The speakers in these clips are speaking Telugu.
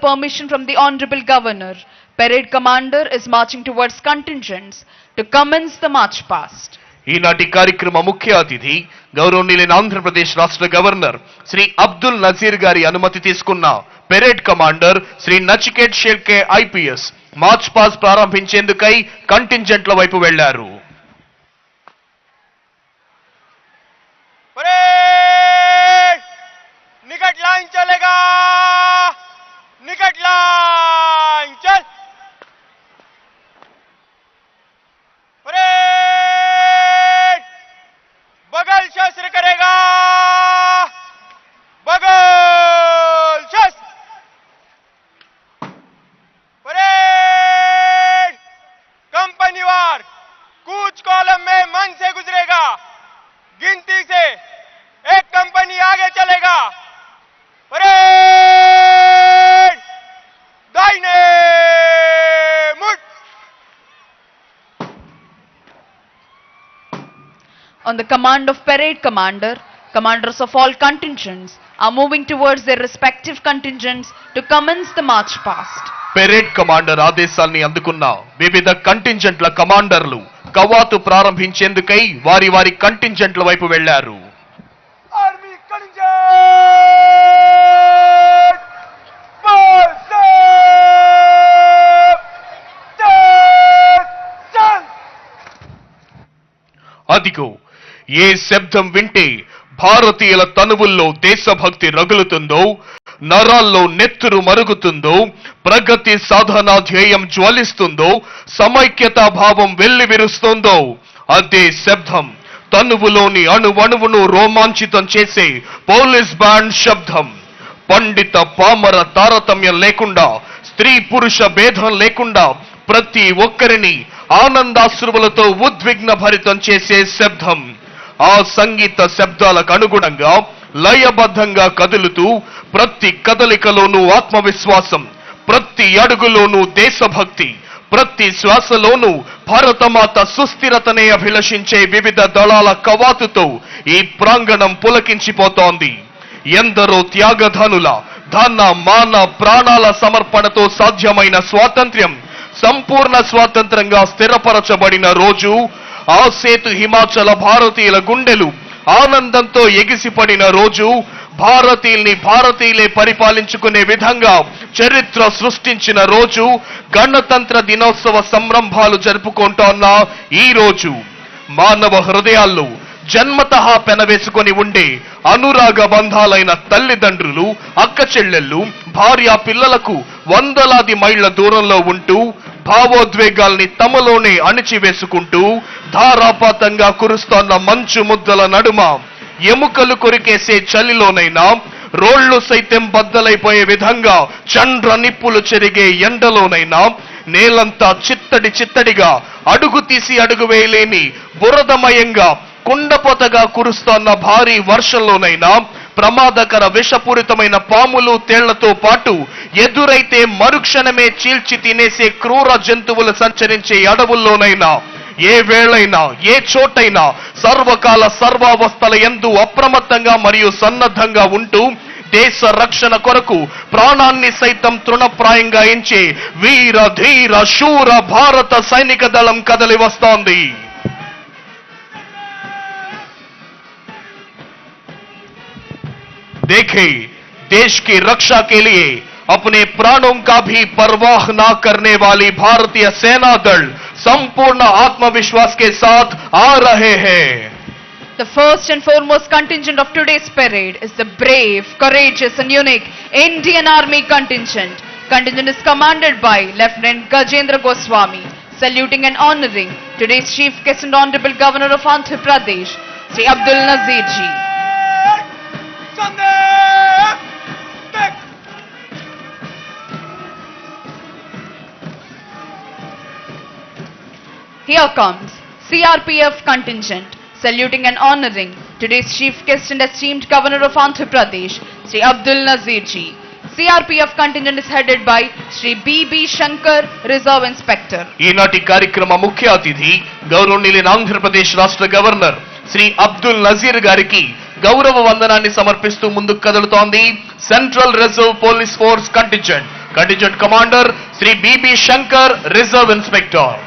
permission from the Honorable Governor, Parade Commander is marching towards contingents to commence the march past. ఈనాటి కార్యక్రమ ముఖ్య అతిథి గౌరవనీయులైన ఆంధ్రప్రదేశ్ రాష్ట్ర గవర్నర్ శ్రీ అబ్దుల్ నజీర్ గారి అనుమతి తీసుకున్న parade commander Shri Nachiket Shelke IPS march past ప్రారంభించేందుకై కంటింజెంట్ల వైపు వెళ్లారు. निकट लाइन चलेगा, निकट लाइन चल. परेड बगल शस्त्र करेगा, बगल शस्त्र. परेड कंपनीवार कूच कॉलम में मन से गुजरेगा. गिनती से एक कंपनी आगे चलेगा. परेड दाहिने मुड़. On the command of Parade Commander, commanders of all contingents are moving towards their respective contingents to commence the march past. Parade commander ఆదేశాల్ని అందుకున్న వివిధ కంటింజెంట్ల కమాండర్లు కవాతు ప్రారంభించేందుకై వారి వారి కంటింజెంట్ల వైపు వెళ్లారు. आर्मी कंटिंजेंट అదిగో ఏ శబ్దం వింటే భారతీయుల తనువుల్లో దేశభక్తి రగులుతుందో, నరాల్లో నెత్తురు మరుగుతుందో, ప్రగతి సాధనా ధ్యేయం జ్వలిస్తుందో, సమైక్యతా భావం వెల్లివిరుస్తుందో అదే శబ్దం తనువులోని అణువణువును రోమాంచితం చేసే పోలీస్ బ్యాండ్ శబ్దం. పండిత పామర తారతమ్యం లేకుండా, స్త్రీ పురుష భేదం లేకుండా ప్రతి ఒక్కరిని ఆనందాశ్రువులతో ఉద్విగ్న భరితం చేసే శబ్దం. ఆ సంగీత శబ్దాలకు అనుగుణంగా లయబద్ధంగా కదులుతూ ప్రతి కదలికలోనూ ఆత్మవిశ్వాసం, ప్రతి అడుగులోనూ దేశభక్తి, ప్రతి శ్వాసలోనూ భారతమాత సుస్థిరతనే అభిలషించే వివిధ దళాల కవాతుతో ఈ ప్రాంగణం పులకించిపోతోంది. ఎందరో త్యాగధనుల ధన మాన ప్రాణాల సమర్పణతో సాధ్యమైన స్వాతంత్ర్యం సంపూర్ణ స్వాతంత్రంగా స్థిరపరచబడిన రోజు, ఆ సేతు హిమాచల భారతీయుల గుండెలు ఆనందంతో ఎగిసిపడిన రోజు, భారతీయులే పరిపాలించుకునే విధంగా చరిత్ర సృష్టించిన రోజు, గణతంత్ర దినోత్సవ సంరంభాలు జరుపుకుంటోన్న ఈ రోజు మానవ హృదయాల్లో జన్మతః పెనవేసుకొని ఉండే అనురాగ బంధాలైన తల్లిదండ్రులు, అక్క చెల్లెళ్ళు, భార్య పిల్లలకు వందలాది మైళ్ల దూరంలో ఉంటూ భావోద్వేగాల్ని తమలోనే అణిచివేసుకుంటూ ధారాపాతంగా కురుస్తోన్న మంచు ముద్దల నడుమ ఎముకలు కొరికేసే చలిలోనైనా, రోళ్లు సైతం బద్దలైపోయే విధంగా చండ్ర నిప్పులు చెరిగే ఎండలోనైనా, నేలంతా చిత్తడిగా అడుగు తీసి అడుగు వేయలేని బురదమయంగా కుండపోతగా కురుస్తోన్న భారీ వర్షంలోనైనా, ప్రమాదకర విషపూరితమైన పాములు తేళ్లతో పాటు ఎదురైతే మరుక్షణమే చీల్చి తినేసే క్రూర జంతువులు సంచరించే అడవుల్లోనైనా, ఏ వేళైనా ఏ చోటైనా సర్వకాల సర్వావస్థల యందు అప్రమత్తంగా మరియు సన్నద్ధంగా ఉంటూ దేశ రక్షణ కొరకు ప్రాణాన్ని సైతం తృణప్రాయంగా ఎంచే వీర ధీర శూర భారత సైనిక దళం కదలి వస్తోంది. देखे देश की रक्षा के लिए अपने प्राणों का भी परवाह ना करने वाली भारतीय सेना दल संपूर्ण आत्मविश्वास के साथ आ रहे हैं. The first and foremost contingent of today's parade is the brave, courageous and unique Indian Army contingent. Contingent is commanded by Lieutenant Gajendra Goswami, saluting and honoring today's Chief Guest and Honorable Governor of Andhra Pradesh, Sri Abdul Nazir ji. Here comes CRPF contingent, saluting and honoring today's Chief Guest and esteemed Governor of Andhra Pradesh, Sri Abdul Nazir ji. CRPF contingent is headed by Sri B.B. Shankar, Reserve Inspector. ఈనాటి కార్యక్రమ ముఖ్య అతిథి గౌరవనీయులైన ఆంధ్రప్రదేశ్ రాష్ట్ర గవర్నర్ శ్రీ అబ్దుల్ నజీర్ గారికి గౌరవ వందనాన్ని సమర్పిస్తూ ముందుకు కదులుతోంది central reserve police force contingent contingent commander Shri BB Shankar, reserve inspector.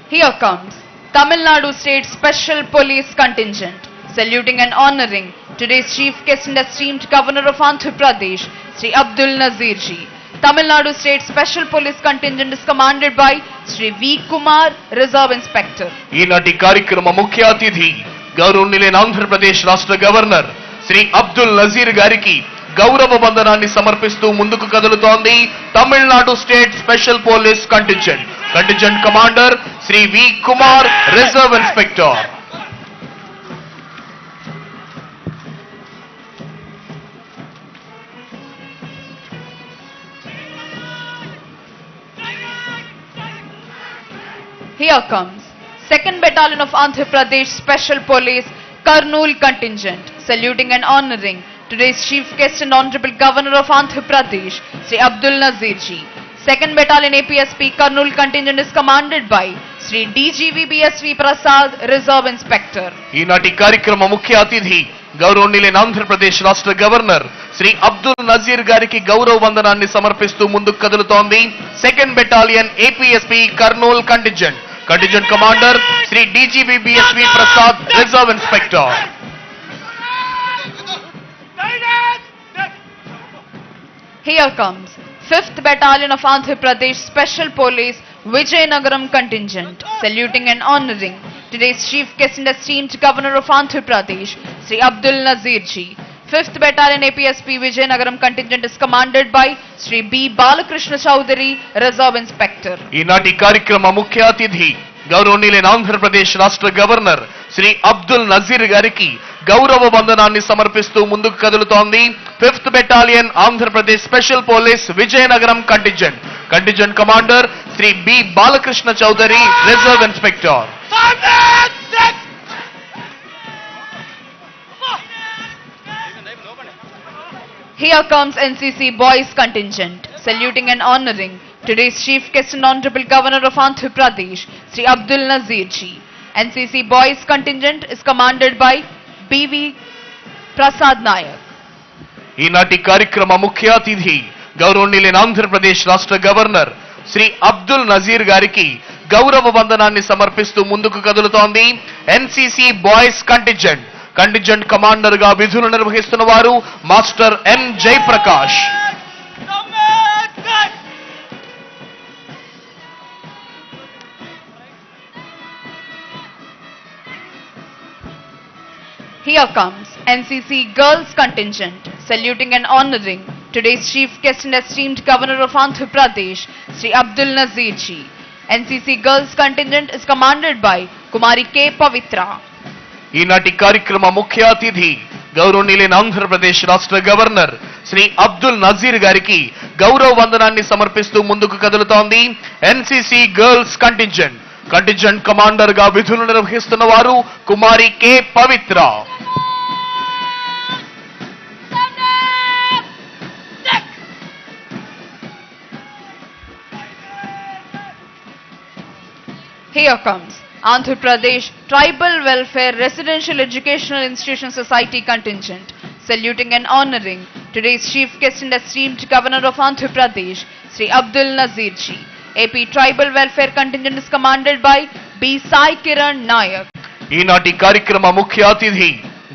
Here comes Tamil Nadu State Special Police Contingent, saluting and honoring today's chief guest and esteemed Governor of Andhra Pradesh, Sri Abdul Nazir ji. Tamil Nadu State Special Police Contingent is commanded by Sri V. Kumar, Reserve Inspector. ఈనాటి కార్యక్రమ ముఖ్య అతిథి గౌరవనీయులైన ఆంధ్రప్రదేశ్ రాష్ట్ర గవర్నర్ శ్రీ అబ్దుల్ నజీర్ గారికి గౌరవ వందనాన్ని సమర్పిస్తూ ముందుకు కదులుతోంది Tamil Nadu state special police contingent. Contingent commander Shri V Kumar, reserve inspector. Here comes 2nd Battalion of Andhra Pradesh Special Police Kurnool Contingent, saluting and honoring today's chief guest and honorable Governor of Andhra Pradesh, Sri Abdul Nazir ji. 2nd Battalion APSP Kurnool Contingent is commanded by Sri DGV BSV Prasad, Reserve Inspector. ఈనాటి కార్యక్రమ ముఖ్య అతిథి గౌరవనీయులైన ఆంధ్రప్రదేశ్ రాష్ట్ర గవర్నర్ శ్రీ అబ్దుల్ నజీర్ గారికి గౌరవ వందనాన్ని సమర్పిస్తూ ముందుకు కదులుతోంది 2nd battalion APSP Kurnool contingent. Contingent commander Shri DGP BSV Prasad, reserve inspector. Here comes 5th Battalion of Andhra Pradesh Special Police Vijayanagaram Contingent, saluting and honoring today's chief guest and esteemed Governor of Andhra Pradesh, Sri Abdul Nazir ji. 5th Battalion APSP Vijayanagaram Contingent is commanded by Sri B. Balakrishna Chowdhury, Reserve Inspector. ఈనాటి కార్యక్రమ ముఖ్య అతిథి గౌరవనీయులైన ఆంధ్రప్రదేశ్ రాష్ట్ర గవర్నర్ శ్రీ అబ్దుల్ నజీర్ గారికి గౌరవ వందనాన్ని సమర్పిస్తూ ముందుకు కదులుతోంది 5th battalion Andhra Pradesh special police Vizianagaram contingent. Contingent commander Shri B Balakrishna Chowdary, reserve inspector. Here comes NCC Boys Contingent, saluting and honoring today's chief guest and honorable Governor of Andhra Pradesh, Sri Abdul Nazir ji. NCC Boys Contingent is commanded by BV Prasad Nayak. ఈనాటి కార్యక్రమ ముఖ్య అతిథి గౌరవనీయులైన ఆంధ్రప్రదేశ్ రాష్ట్ర గవర్నర్ శ్రీ అబ్దుల్ నజీర్ గారికి గౌరవ వందనాన్ని సమర్పిస్తూ ముందుకు కదులుతోంది NCC boys contingent. Contingent commander గా విధులు నిర్వహిస్తున్న వారు master M Jayaprakash. Here comes NCC Girls Contingent, saluting and honoring today's chief guest and esteemed Governor of Andhra Pradesh, Sri Abdul Nazir ji. NCC Girls Contingent is commanded by Kumari K. Pavitra. ఈనాటి కార్యక్రమ ముఖ్య అతిథి గౌరవనీయులైన ఆంధ్రప్రదేశ్ రాష్ట్ర గవర్నర్ శ్రీ అబ్దుల్ నజీర్ గారికి గౌరవ వందనాన్ని సమర్పిస్తూ ముందుకు కదులుతోంది NCC girls contingent. Contingent commander గా విధులు నిర్వహిస్తున్న వారు కుమారి K Pavitra. Here comes Andhra Pradesh Tribal Welfare Residential Educational Institution Society Contingent, saluting and honoring today's chief guest and esteemed Governor of Andhra Pradesh, Sri Abdul Nazir ji. AP Tribal Welfare Contingent is commanded by B. Sai Kiran Nayak. ఈనాటి కార్యక్రమ ముఖ్య అతిథి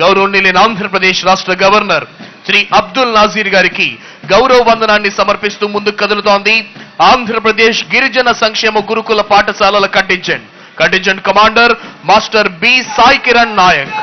గౌరవనీయులైన ఆంధ్రప్రదేశ్ రాష్ట్ర గవర్నర్ శ్రీ అబ్దుల్ నజీర్ గారికి గౌరవ వందనాన్ని సమర్పిస్తూ ముందుకు కదులుతోంది ఆంధ్రప్రదేశ్ గిరిజన సంక్షేమ గురుకుల పాఠశాలల contingent. Contingent commander master B Sai Kiran Naik.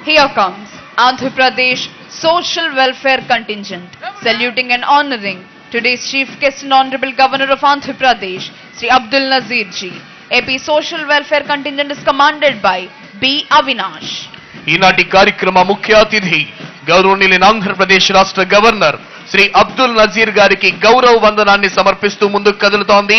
Here comes Andhra Pradesh Social Welfare Contingent, saluting and honoring today's chief guest and honorable Governor of Andhra Pradesh, Sri Abdul Nazir ji. AP Social Welfare Contingent is commanded by B. Avinash. ఈనాటి కార్యక్రమ ముఖ్య అతిథి గౌరవనీయులైన ఆంధ్రప్రదేశ్ రాష్ట్ర గవర్నర్ శ్రీ అబ్దుల్ నజీర్ గారికి గౌరవ వందనాన్ని సమర్పిస్తూ ముందుకు కదులుతోంది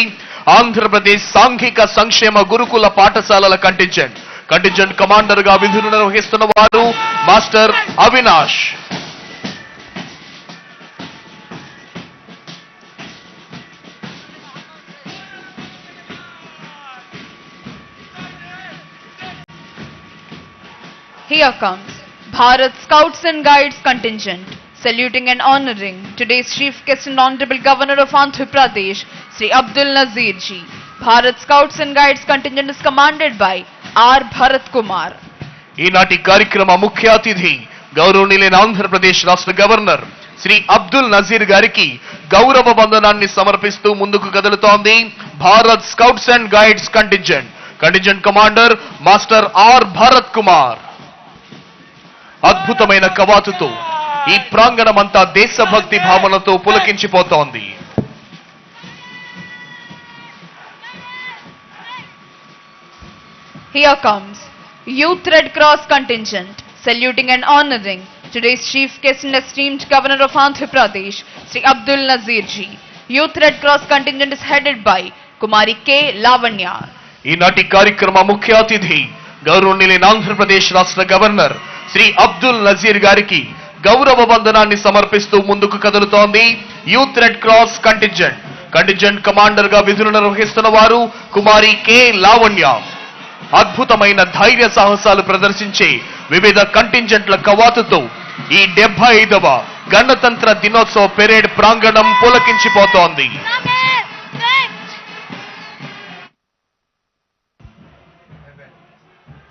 ఆంధ్రప్రదేశ్ సాంఘిక సంక్షేమ గురుకుల పాఠశాలల కంటింజెంట్. కంటింజెంట్ కమాండర్ గా విధులు నిర్వహిస్తున్న వారు master Avinash. Here comes Bharat Scouts and Guides contingent, saluting and honoring today's chief guest and honorable governor of Andhra Pradesh, Sri Abdul Nazir ji. Bharat Scouts and Guides contingent is commanded by R. Bharat Kumar. ఈనాటి కార్యక్రమ ముఖ్య అతిథి గౌరవనీయులైన ఆంధ్రప్రదేశ్ రాష్ట్ర గవర్నర్ శ్రీ అబ్దుల్ నజీర్ గారికి గౌరవ వందనాన్ని సమర్పిస్తూ ముందుకు కదులుతోంది Bharat scouts and guides contingent commander master R Bharath Kumar. అద్భుతమైన కవాతుతో ఈ ప్రాంగణమంతా దేశభక్తి భావనతో పులకించిపోతోంది. Here comes Youth Red Cross contingent, saluting and honoring today's chief guest and esteemed governor of Andhra Pradesh, Sri Abdul Nazir ji. Youth Red Cross contingent is headed by Kumari K. Lavanya. ఈనాటి కార్యక్రమ ముఖ్య అతిథి గౌరవనీయులైన ఆంధ్రప్రదేశ్ రాష్ట్ర గవర్నర్ శ్రీ అబ్దుల్ నజీర్ గారికి గౌరవ వందనాన్ని సమర్పిస్తూ ముందుకు కదులుతోంది youth red cross contingent commander గా విధులు నిర్వహిస్తున్న వారు కుమారి కె లావణ్య. అద్భుతమైన ధైర్య సాహసాలు ప్రదర్శించే వివిధ కంటింజెంట్ల కవాతుతో ఈ 75వ గణతంత్ర దినోత్సవ పెరేడ్ ప్రాంగణం పులకించిపోతోంది.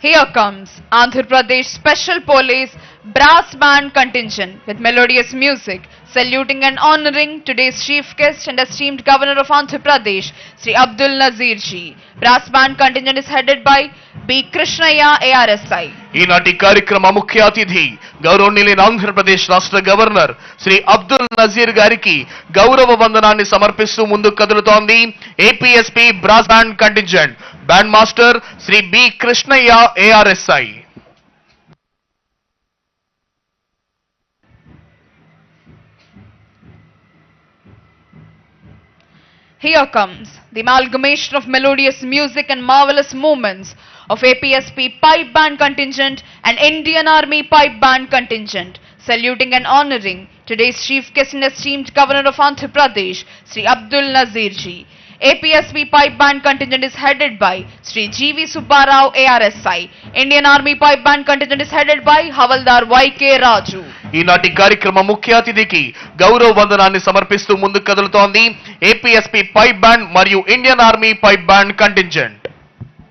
Here comes Andhra Pradesh Special Police Brass Band contingent with melodious music, saluting and honoring today's chief guest and esteemed governor of Andhra Pradesh, Sri Abdul Nazir ji. Brass Band contingent is headed by B. Krishnaya ARSI. ఈనాటి కార్యక్రమ ముఖ్య అతిథి గౌరవనీయులైన ఆంధ్రప్రదేశ్ రాష్ట్ర గవర్నర్ శ్రీ అబ్దుల్ నజీర్ గారికి గౌరవ వందనాన్ని సమర్పిస్తూ ముందుకు కదులుతోంది APSP brass band contingent band master Shri B Krishnaiah ARSI. Here comes the amalgamation of melodious music and marvelous movements of APSP Pipe Band contingent and Indian Army Pipe Band contingent, saluting and honoring today's chief guest and esteemed governor of Andhra Pradesh, Sri Abdul Nazir ji. APSP Pipe Band contingent is headed by Sri G.V. Subbarao ARSI. Indian Army Pipe Band contingent is headed by Havaldar Y.K. Raju. ఈనాటి కార్యక్రమ ముఖ్య అతిథికి గౌరవ వందనాన్ని సమర్పిస్తూ ముందుకు కదులుతోంది ఏపీఎస్పీ పైప్ బ్యాండ్ మరియు Indian army pipe band contingent.